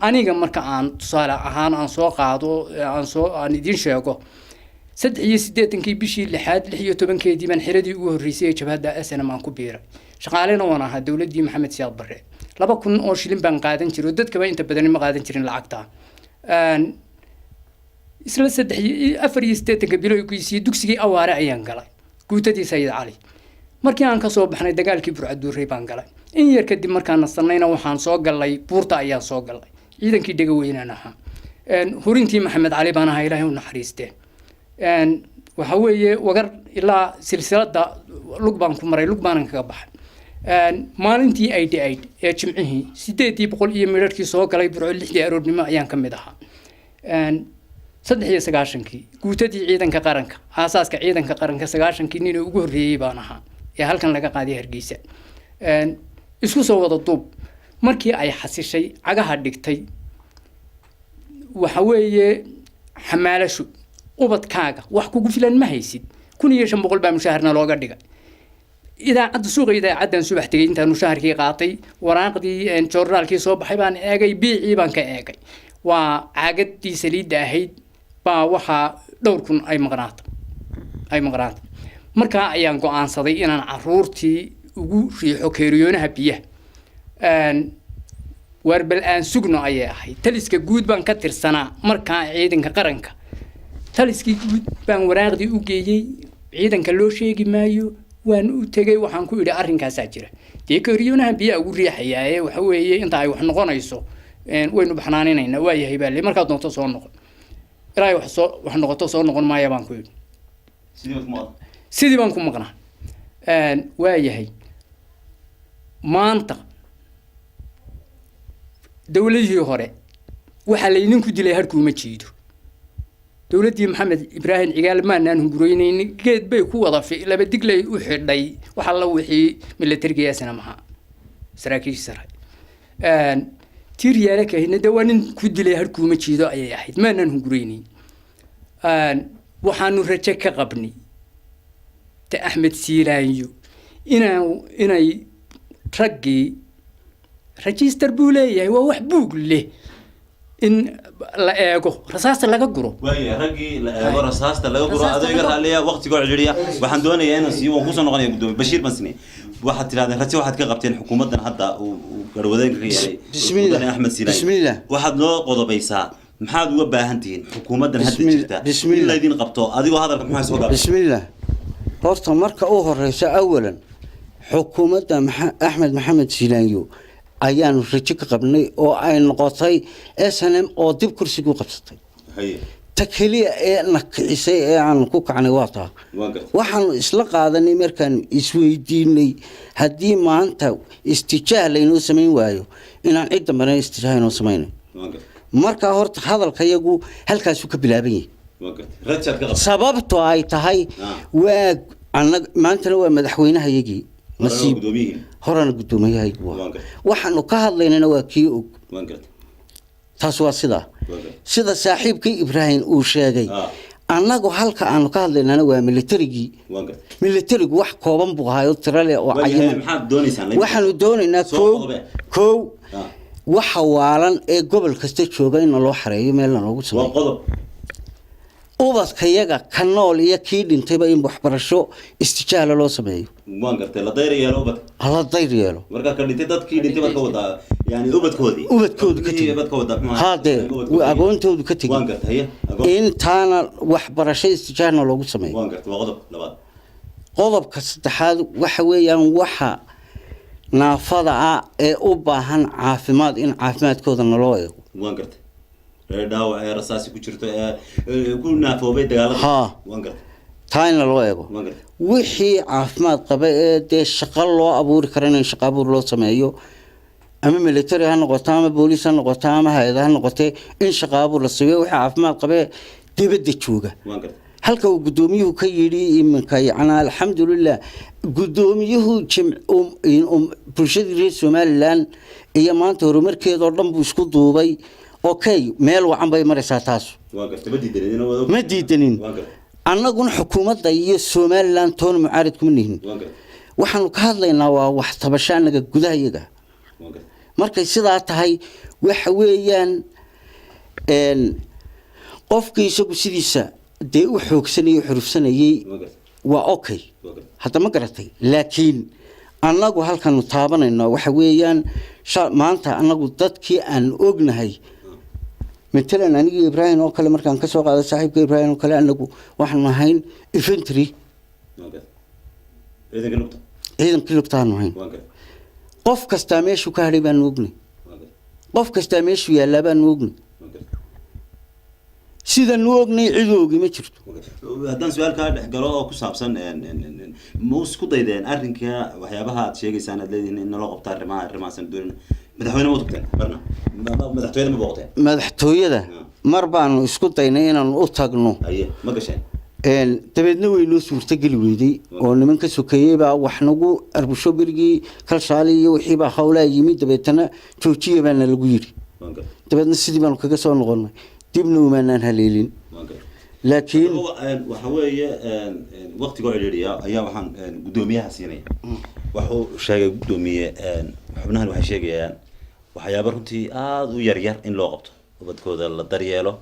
aniga marka aan tusaale ahaan aan soo qaado aan idin sheego 83 bishii 6 16 baan xiradii ugu horeysay jabhadda SNM aan ku biiray shaqaalena waan ahaa dawladii Maxamed Siyaad Barre 2,000 oo shilin baan qaadan jiray dadka inta badan ma qaadan jirin lacagta isla 84 bilowgiisii dugsigii awaare ayaan galay guutadii Sayid Cali markii aan ka soo baxnay dagaalkii Burcaduurey baan galay in yar kadib markaan nasanayna waxaan soo galay buurta ayaan soo galay ciidankii dhaga weynaan ahaa hurintii Maxamed Cali baan ahaa Ilaahay u naxariistee waxa weeye wagar ilaa silsilada lug baan ku maray lug baan kaga baxay maalintii ay dhacay ee jimcihii 800 iyo meedharkii soo galay burco 6 aroornimo ayaan ka mid ahaa 93 guutadii ciidanka qaranka aasaaska ciidanka qaranka 90 nin ugu horeeyay baan ahaa ee halkan laga qaaday Hargeysa isku soo wada duub markii ay xasishay cagaha dhigtay waxa weeye xamaalashu ubadkaaga wax kugu filan ma haysid 1500 baa mushaharna looga dhigay idaacadda suuqa idaacadan subax tagay intaan mushaharkii qaatay waraaqdii joornaalkii soo baxay baan eegay biicii baan ka eegay waa caagadii saliidda ahayd baa waxa dhowr kun ay maqnaatay markaa ayaan go'aansaday inaan caruurtii ugu riixo keeriyoonaha biyaha warbal aan sugno ayay ahayd taliska guud baan ka tirsanaa markaa ciidanka qaranka taliskii guud baan waraaqdii u geeyay ciidanka loo sheegi maayo waan u tagay waxaan ku yiri arrinkaas jira tii keeriyoonaha biyaha ugu riixayaa ee waxa weeye inta ay wax noqonayso waynu baxnaaninayna waa yahay baa markaa doonto soo noqon ilaahay wax noqoto soo noqon maaya baan ku yiri sidii baan ku maqnaa waa yahay maanta dawladii hore waxa la idinku dilay harkuu ma jiido dawladii Maxamed Ibraahim Cigaal maanaan hungureynayn geed bay ku wada laba diglay u xidhay waxa la wixii militariga SNM saraakiisha sare tiriyaale ka hina dawanin ku dilay harkuu ma jiido ayay ahayd maanaan hungureynayn waxaanu rajo ka qabnay ta Axmed Siilaayo inay ragii register buu leeyahay waa wax buug leh in la eego rasaasta laga guro waaye ragii la eego rasaasta laga guro adeega raaliya waqtiga ciriiriya waxaan doonayaa inaan sii waan ku soo noqonayaa gudoomiye Bashiir Bansini waxaad tiraahdaa rajo waxaad ka qabteen xukuumadan hadda garwadeenka ka yahay Bismillah. Axmed Sinay Bismillah. waxaad noo qodobaysaa maxaad uga baahan tihiin xukuumaddan hadda Bismillah. jirta Bismillah. in la idin qabto adigoo hadalka maxaa soo gaabay بسم الله horta marka u horeysa awalan xukuumadda Axmed Maxamed Silaanyo ayaanu rajo ka qabnay oo ay noqotay SNM oo dib kursiga u qabsatay haye takaliya ee nakicisay ee aan ku kacnay waa taa waxaan isla qaadanay markaan isweydiinay haddii maanta istijaah laynoo samayn waayo inaan cid dambana istijaah inoo samaynayn marka horta hadalka yagu halkaasuu ka bilaaban yahay sababtoo ay tahay waa maantana waa madaxweynahayagii nasiib horena gudoomiyahaygu waxaanu ka hadlaynana waa kii og taas waa sida saaxiibkii Ibrahim uu sheegay annagu halka aanu ka hadlaynana waa militarigu wax kooban buu hayo tirale oo cayiman waxaanu doonaynaa koow waxa waalan ee gobol kasta jooga in loo xareeyo meel loogu sameeyo ubadka yaga ka nool iyo kii dhintayba in waxbarasho istijaala loo sameeyo la dayriyeelo marka ka dhintay dadkii dhintay marka wada yani ubadkoodii ka tegay hade agoontoodu ka tegay intaana waxbarasho istijaala loogu sameeyo qodobka saddexaad waxa weeyaan waxa naafada ee u baahan caafimaad in caafimaadkooda loo eego dhaawac ee rasaasi ku jirto ku naafoobay dagaalada taayna loo eego wixii caafimaad qaba ee dee shaqo loo abuuri karo in shaqo abuur loo sameeyo ama military ha noqoto ama booliis ha noqoto ama hay'ad ha noqoto in shaqo abuur la sameeyo wixii caafimaad qaba dibadda jooga halka uu gudoomiyuhu ka yiri iminka yacni alxamdulillah gudoomiyuhu bulshada reer Somaliland iyo maanta horumarkeeda oo dhan buu isku duubay okay meel wacan bay maraysaa taas ma diidanin annaguna xukuumadda iyo Somaliland toon mucaarid kuma nihin waxaanu ka hadlaynaa waa wax tabashaanaga gudahayaga markay sidaa tahay waxa weeyaan qofkii isagu sidiisa dee u xoogsanayay xurufsanayay waa okay hadda ma garatay laakiin annagu halkanu taabanayno waxa weeyaan maanta annagu dadkii aan ognahay مثلا أنا إبراهيم أو كلام مركان كسوق هذا صاحب إبراهيم أو كلام أنكو واحد نهين إفنتري إذا كل نقطة نهين قف كستاميش وكهرباء نوجني قف كستاميش ويلا بنوجني سيدا نوجني عدوجي ما شرط هذا سؤال كان قالوا كسابسن موس كضيدين أرنك وحيابها شيء سنة الذين إن الله قبض الرماء سندون مدحوينا موتكن برنا مدحوينا مبوقتين مدحتويدا مربان isku daynay inaan u tagno ma gashay tabeedna way loo suurtageli weeday oo nimanka sokeeyayba wax nagu arbusho birgii kalshaali iyo wixii ba hawlaa yimid dabeetana joojiye baan lagu yiri tabeedna sidii baan kaga soo noqonay dibna uma aan haleelin laakiin waxa weeye waqtiga ciriiriya ayaa waxaan gudoomiyaha siinay wuxuu sheegay gudoomiye xubnahan waxay sheegayaan waxyaabo runtii aad u yar in loo qabto ubadkooda la daryeelo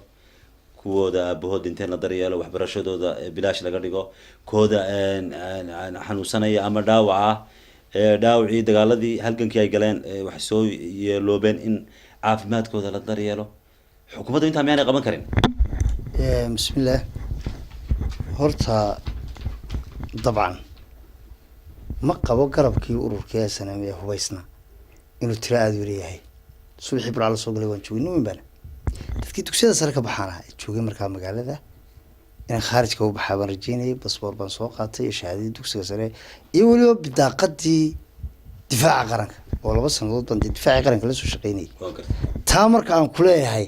kuwooda aabahood inteen la daryeelo waxbarashadooda bilaash laga dhigo kooda xanuunsanaya ama dhaawaca dhaawacii dagaaladii halgankii ay galeen wax soo yeeloobeen in caafimaadkooda la daryeelo xukuumadda intaa miyaanay qaban karin بسم الله هرتا طبعا ما قبو قربكي ururkii sanamee hubaysna inuu tira aad u leeyahay subaxii baraal soo galay waan joogay nin bana dadkii dugsiyada sare ka baxaana joogay markaa magaalada in khaarijka u baxaa baan rajeynay basboor baan soo qaatay shahaadada dugsiga sare iyo waliba bidaaqadii difaaca qaranka oo 2 sanadood baan difaaca qaranka la soo shaqeynay taa marka aan ku leeyahay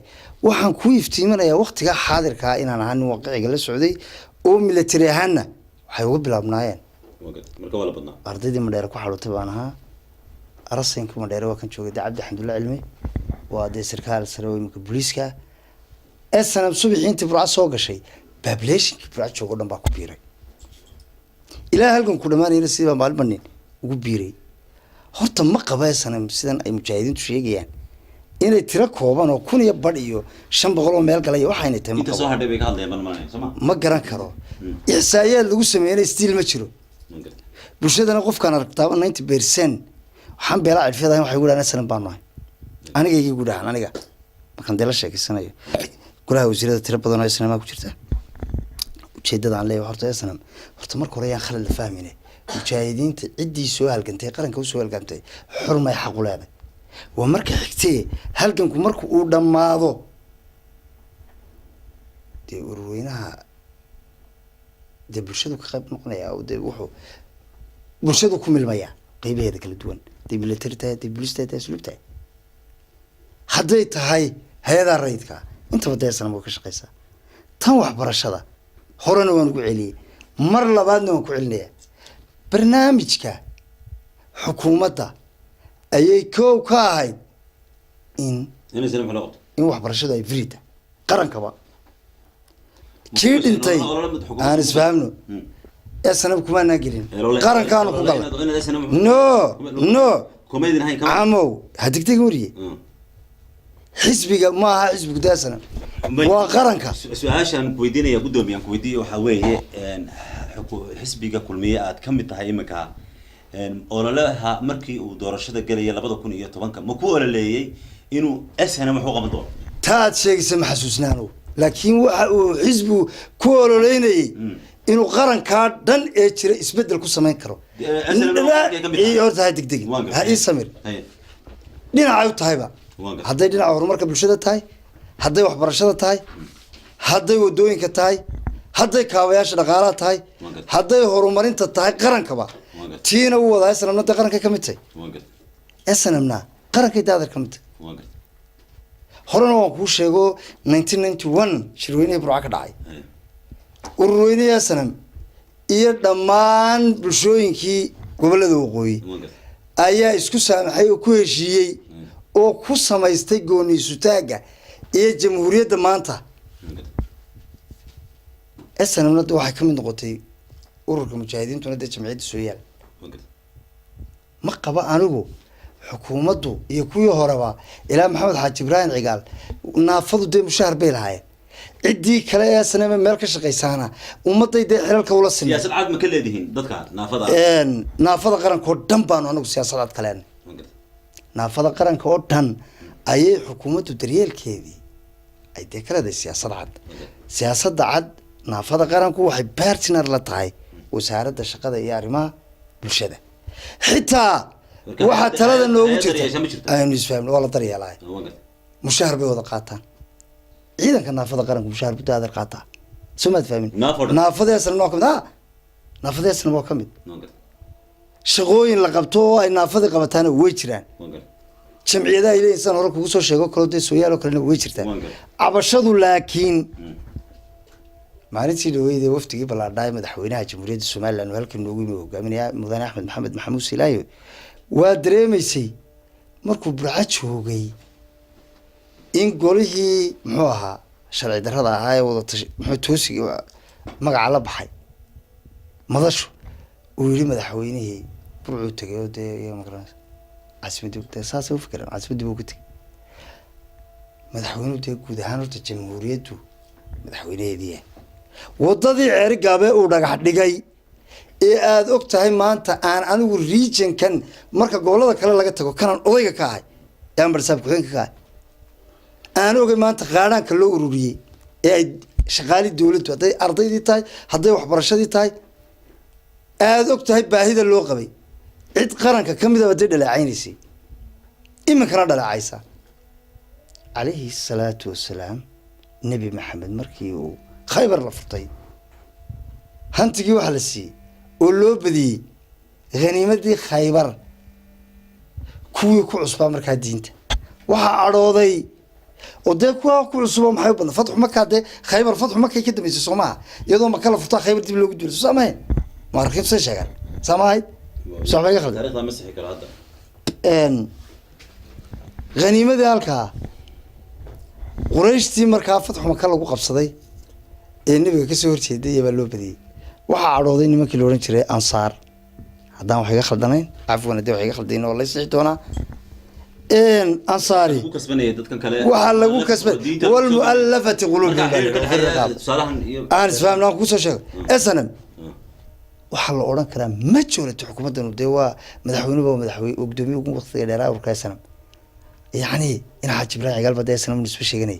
waxaan ku iftiiminayaa waqtiga xaadirka inaan ahaan waqiiciga la socday oo military ahaana waxay uga bilaabnaayeen marka wala badnaa ardaydii madheer ku xalutay baan ahaa arasaynka madheer waa kan joogay Cabdi Xamdulla Cilmi waa de sarkaal sare oo imka booliiska sanad subaxintii burca soo gashay population burca joogo dhan baa ku biiray ilaa halkan ku dhamaanayna sidii baa maalmanin ugu biiray horta ma qabaysanam sidan ay mujaahidiintu sheegayaan inay tira kooban oo 1000 bad iyo 500 oo meel galay waxayna tahay inta soo hadhay bay ka hadlayaan malmaanay sama ma garan karo ihsaayaad lagu sameeyay stiil ma jiro bulshadana qofkan aragtaa 90% waxaan beelaa cirfiyadahay waxay gudhaan aslan baan nahay aniga iga gudhaan aniga markaan dee la sheekeysanayo golaha wasiirada tiro badan oo islamaa ku jirta ujeedada aan leeyahay horta marka hore ayaan khalad la fahmine mujaahidiinta ciddii soo halgantay qaranka u soo halgantay xurmay xaq u leedahay waa marka xigtee halganku marka uu dhammaado dee ururweynaha dee bulshadu ka qayb noqonaya oo dee wuxuu bulshadu ku milmayaa qeybaheeda kala duwan dee military tahay dee bolis tahay dee asluub tahay hadday tahay hay-adaha rayidka intaba dee sanam way ka shaqeysaa tan waxbarashada horena waan ugu celiyey mar labaadna waan ku celinayaa barnaamijka xukuumadda ayay koow ka ahayd in waxbarashadu ay frida qarankaba kii dhintay aan isfahamno ee sanab kumaanaa gelin qarankaanu ku galay no camow hadigtega wariye xisbiga ma aha xisbigu daa sanab waa qaranka su-aashaan kuweydiinaya guddoomiyan kuweydiiye waxaa weeye xisbiga kulmiye aad ka mid tahay iminka ololaha markii uu doorashada gelaya 2010 ma ku ololeeyey inuu SNM wax u qaban doono taad sheegaysa ma xasuusnaano laakiin waxa uu xisbigu ku ololeynayay inuu qaranka dhan ee jira isbedel ku sameyn karo iyo horta degdeg ha ii samir dhinaca u tahayba hadday dhinaca horumarka bulshada tahay hadday waxbarashada tahay hadday wadooyinka tahay hadday kaabayaasha dhaqaalaha tahay hadday horumarinta tahay qarankaba tiina u wadaa SNMna dee qaranka ka mid tahay SNMna qarankay daadar ka mid tahay horena waan kuu sheego 1991 shirweynihii burca ka dhacay ururweynihii SNM iyo dhammaan bulshooyinkii gobollada waqooyi ayaa isku saamaxay oo ku heshiiyey oo ku samaystay gooniisutaagga iyo jamhuuriyadda maanta SNMna waxay ka mid noqotay ururka mujaahidiintuna dee jamciyadda soo yaal ma qaba anigu xukuumaddu iyo kuwii horeba ilaa maxamed xaaji ibraahim cigaal naafadu dee mushahar bay lahaayeen ciddii kale ee SNM meel ka shaqaysaana ummaday dee xilalka ula sinay siyaasad cad ma ka leedihiin dadka naafada naafada qaranka oo dhan baanu anagu siyaasad cad ka leenay naafada qaranka oo dhan ayay xukuumaddu daryeelkeedii ay dee ka leedahay siyaasad cad siyaasadda cad naafada qaranku waxay partner la tahay wasaaradda shaqada iyo arrimaha bulshada xitaa waxaa talada noogu jirta aynu isfahamno waa la daryeelay mushahar bay wada qaataan ciidanka naafada qaranku mushahar buu daadar qaataa soo maad fahmin naafadeesna noo kamid naafadeesna waa kamid shaqooyin la qabto oo ay naafadii qabataana way jiraan jamciyadaha ay leeyihiin hore kugu soo sheego kale dee sooyaal oo kalena way jirtaan cabashadu laakiin maalintii dhaweyd ee wafdigii ballaadhaay madaxweynaha jamhuuriyadda somaliland oo halkan noogu yimi hogaaminaya mudane axmed maxamed maxamuud silaayo waa dareemaysay markuu burca joogay in golihii muxuu ahaa sharci darrada ahaa ee wada muxuu toosigi magaca la baxay madashu uu yidhi madaxweynihii burcuu tegay oo dee iyo magaranaysa caasimadii dee saasay u fikireen caasimadii buu ku tegay madaxweynuhu dee guud ahaan horta jamhuuriyaddu madaxweynaheedii waddadii ceeri gaabee uu dhagax dhigay ee aada og tahay maanta aan anigu regionkan marka gobollada kale laga tago kanaan odayga ka ahay ee aan barsaab ku-xigeenka ka ahay aan ogay maanta qaadhaanka loo ururiyey ee ay shaqaalii dowladdu hadday ardaydii tahay hadday waxbarashadii tahay aada og tahay baahida loo qabay cid qaranka ka midaba dee dhaleecaynaysay iminkana dhaleecaysa calayhi salaatu wassalaam nebi maxamed markii uu khaybar la furtay hantigii waxaa la siiyey oo loo badiyey haniimadii khaybar kuwii ku cusbaa markaa diinta waxaa cadhooday oo dee kuwa ku cusuba maxay u badna fatxu makaa dee khaybar fatxu makay ka dambeysay soo maaha iyadoo maka la furtaa khaybar dib loogu duulay soo saamahayn mu'arrikiin say sheegaan saamahayd soo waxba iga khaldan taariikhda ma sixi karo hadda haniimadii halkaa qurayshtii markaa fatxu maka lagu qabsaday ee nebiga kasoo horjeeday baa loo badiyey waxaa cadhooday nimankii la odhan jiray ansaar haddaan wax iga khaldanayn cafwan haddii wax iga khaldayn oo la sixi doonaa ansaari waxaa lagu kasbay walmu'allafati quluubihim aan isfahamna aan kusoo sheego SNM waxaa la odhan karaa majority xukuumaddanu dee waa madaxweynuba madaxweyne oo gudoomiye ugu waqtiga dheeraa urkaysana yacni in xaaji ibraahim cigaal baa deesana munisba sheeganay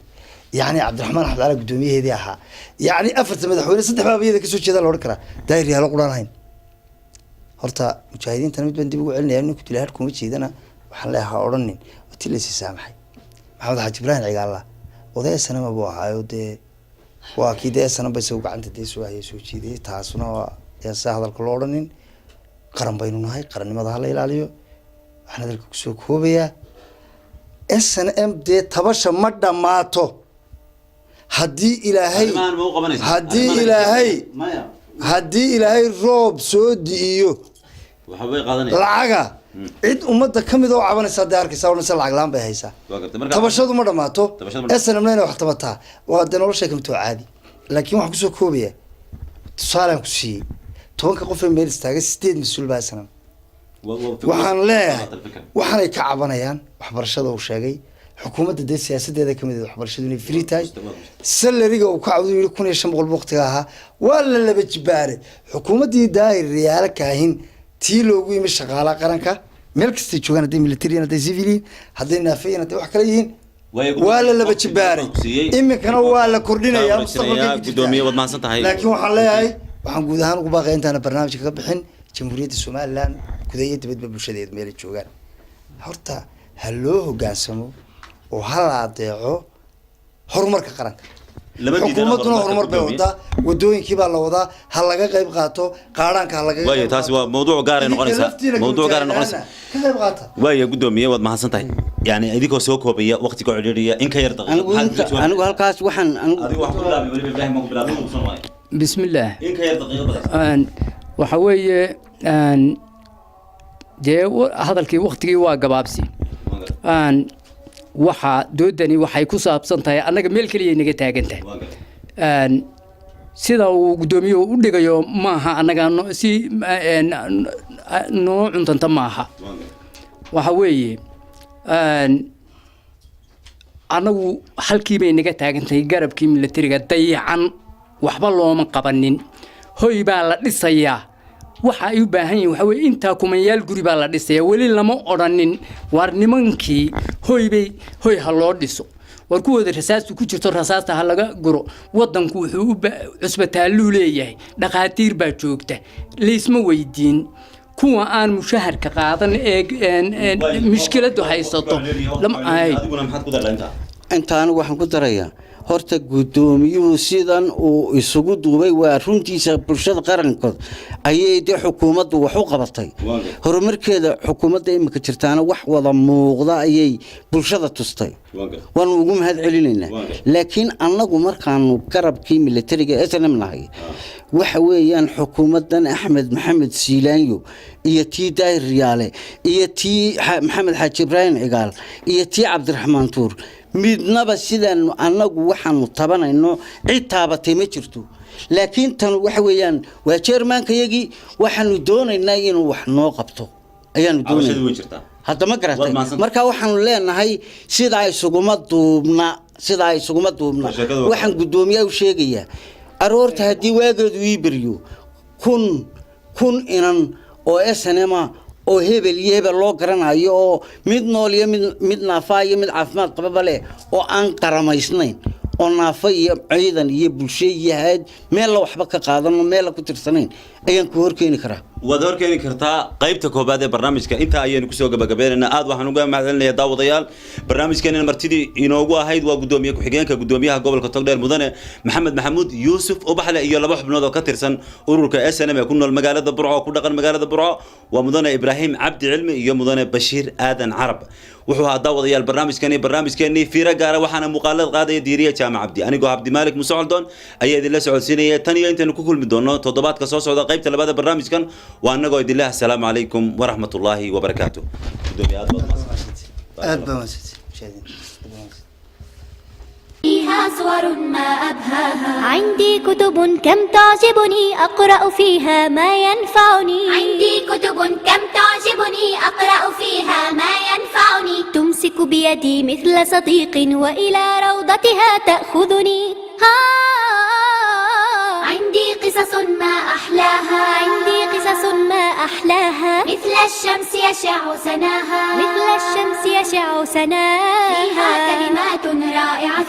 yacni cabdiraxmaan axmed cali gudoomiyaheedii ahaa yacni afarta madaxweyne saddex baabiyada kasoo jeeda la odhan karaa daahir yaalo quraan hayn horta mujaahidiintana mid baan dib ugu celinaya ninku dilahar kuma jeedana waxaan leeyahay odhanin ti laysi saamaxay maxamed xaaji ibraahim cigaalla oday sanama buu ahaayo dee waa kii dee sanaba isagu gacanta dee soo hayay soo jiiday taasuna waa saa hadalka loo odhanin qaran baynu nahay qarannimada hala ilaaliyo waxaan hadalka kusoo koobayaa s n m dee tabasha ma dhammaato haddii ilaahay roob soo di'iyo lacaga cid ummadda ka mid oo cabanaysa hadday arkaysaa odhanaysa lacag laan bay haysaa tabashadu ma dhammaato s n m na inay wax tabataa waa dee noloshay kamid oo caadi laakiin waxaan kusoo koobayaa tusaalaan ku siiyey 10 qof ee meel istaagay 8 mas-uul baa sanam waxaan leeyahay waxaanay ka cabanayaan waxbarashada uu sheegay xukuumadda dee siyaasadeeda kamid ah waxbarashadu inay free tahay salariga uu ka cawdo yiri 1500 waqtiga ahaa waa la laba jibaaray xukuumaddii daahir riyaalo kaahin tii loogu yimi shaqaalaha qaranka meel kasta joogaan hadday military hadday civil hadday naafiyeen hadday wax kale yihiin waa la laba jibaaray iminkana waa la kordhinayaa mustaqbalka gudoomiye wad mahadsan tahay laakiin waxaan leeyahay waxaan guud ahaan ugu baaqay intaan barnaamijka ka bixin jamhuuriyadda Soomaaliland gudaha dibadba bulshadeed meel joogaan horta ha loo hoggaansamo oo ha la adeeco horumarka qaranka xukuumadduna horumar bay wadaa wadooyinkii baa la wadaa ha laga qayb qaato qaaraanka ha laga waayo taasi waa mawduuc gaar ah noqonaysa ka qayb qaata waayo gudoomiye wad mahadsan tahay yani idinko soo koobaya waqti ka ciriiriya in ka yar daqiiqad anigu halkaas waxaan adigu wax ku bilaabay wali ibraahim ma ku bilaabay uu soo waayay بسم الله in ka yar daqiiqad waxa weeye dee hadalkii waqtigii waa gabaabsi waxa doodani waxay ku saabsan tahay annaga meel kaliya inaga taagan tahay sida uu gudoomiyuhu u dhigayo maaha annaga si noo cuntanta maaha waxa weeye annagu halkii bay inaga taagan tahay garabkii militariga dayacan waxba looma qabanin hoy baa la dhisayaa waxa ay u baahan yihiin waxa weeye intaa kumanyaal guri baa la dhisayaa weli lama odhanin waar nimankii hoy ha loo dhiso war kuwooda rasaastu ku jirto rasaasta ha laga guro waddanku wuxuu cusbitaaluu leeyahay dhaqaatiir baa joogta laysma weydiin kuwa aan mushaharka qaadan ee mushkiladu haysato adiguna maxaad ku darlayntaa intaan waxaan ku darayaa horta gudoomiyuhu sidan uu isugu duubay waa runtiisa bulshada qarankood ayay dee xukuumaddu wax u qabatay horumarkeeda xukuumadda imika jirtaana wax wada muuqda ayay bulshada tustay waan ugu mahad celinaynaa laakiin annagu markaanu garabkii militariga SNM nahay waxa weeyaan xukuumaddan Axmed Maxamed Siilaanyo iyo tii Daahir Riyaale iyo tii Maxamed Xaaji Ibraahim Cigaal iyo tii Cabdiraxmaan Tuur midnaba sidaan annagu waxaanu tabanayno cid taabatay ma jirto laakiin tan waxa weeyaan waa jeermaankayagii waxaanu doonaynaa inuu wax noo qabto ayaanu doonaynaa hadda ma garatay marka waxaanu leenahay sida isuguma duubna waxaan gudoomiyaha u sheegayaa aroorta haddii waageedu ii beriyo kun inan oo SNM oo hebel iyo hebel loo garanayo oo mid nool iyo mid naafa iyo mid caafimaad qaba leh oo aan qaramaysnayn oo naafa iyo ciidan iyo bulsho iyo hay'ad meel la waxba ka qaadan meel la ku tirsanayn ayaan ku horkeeni karaa waad horkeeni kartaa qaybta koobaad ee barnaamijka inta ayaynu ku soo gabagabeynaa aad waxaan uga mahadcelinayaa daawadayaal barnaamijkeena martidii inoogu ahayd waa gudoomiye ku-xigeenka gudoomiyaha gobolka Togdheer mudane Maxamed Maxamuud Yuusuf Ubaxle iyo laba xubnood oo ka tirsan ururka SNM ee ku nool magaalada Burco ku dhaqan magaalada Burco waa mudane Ibraahim Cabdi Cilmi iyo mudane Bashiir Aadan Carab wuxuu ahaa daawadayaal barnaamijkeeni fiira gaar ah waxaana muuqaalad qaadaya diiriye jaamac Cabdi anigoo Cabdi Malik Musaaldon ayaa idin la socodsiinaya tan iyo intaanu ku kulmi doono toddobaadka soo socda qaybta labaad ee barnaamijkan وأنا قاعد الله السلام عليكم ورحمة الله وبركاته. فيها صور ما أبهاها عندي كتب كم تعجبني أقرأ فيها ما ينفعني عندي كتب كم تعجبني أقرأ فيها ما ينفعني تمسك بيدي مثل صديق وإلى روضتها تأخذني عندي قصص ما أحلاها عندي أحلاها مثل الشمس يشع سناها مثل الشمس يشع سناها فيها كلمات رائعة